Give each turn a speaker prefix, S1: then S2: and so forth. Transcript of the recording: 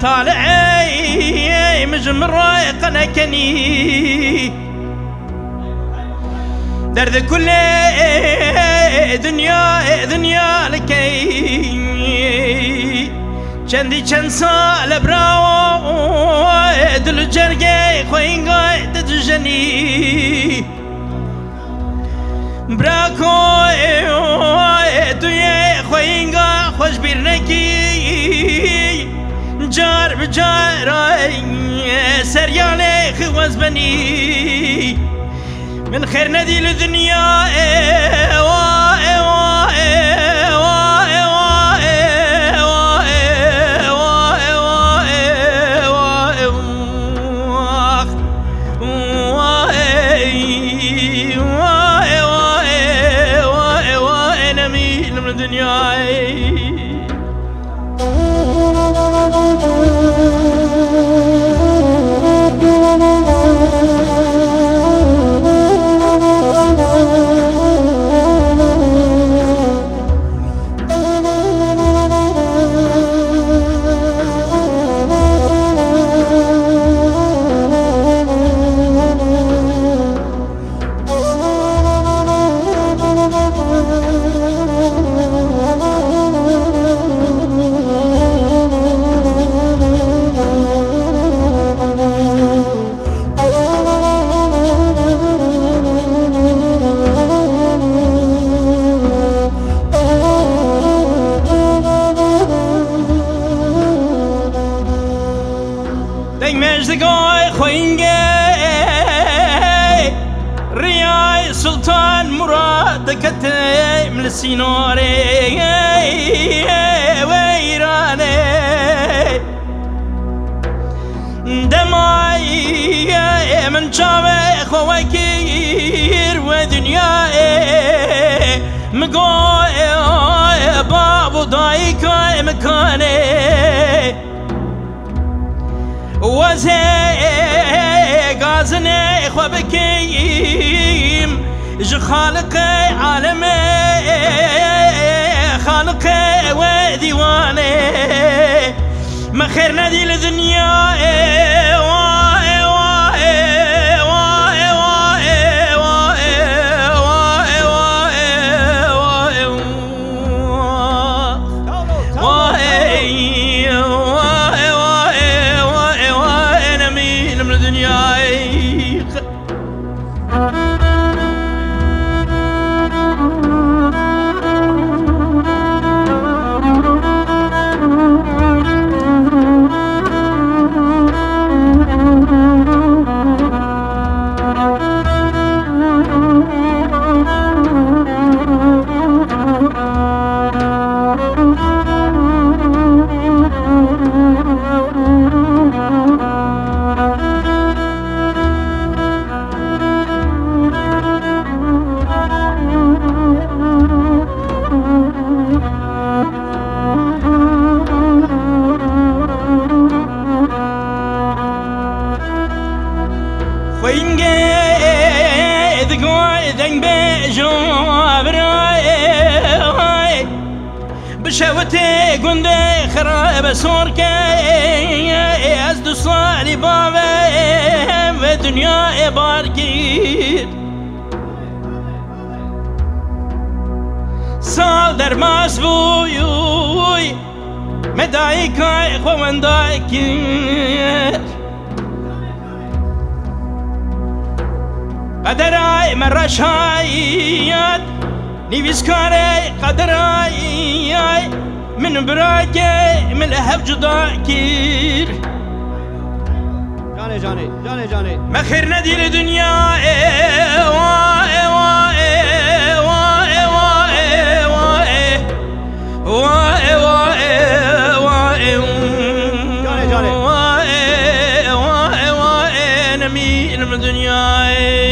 S1: طالعي مجمر قنكني درد كل دنيا لكي چندی چند سال براو دل جرگه خوین گای دجنی براکو توی خوین گای خوش بیر نکی جار بجار سریال خواز بنی من خير ندي للدنيا سلطان مراد كتم للسينوري ويراني دماي من شاوي خواكير ودنياي مقوي بابو ضايكاي مكاني وزي غازني خوابكيم جو خالقي عالمي خالقي وديواني ما خير نادي للدنيا بجابراي بشوتي قندي خراب سوركي أزدو صالي بابا بدنيا باركير سال در ماس بویوی مدعی که خواندای کیر قدرای مرشایت نیویز کاری قدرای من براکی من لحب جدا کیر
S2: جانه جانه جانه جانه
S1: مخیر ندیل دنیا نمي من دنياي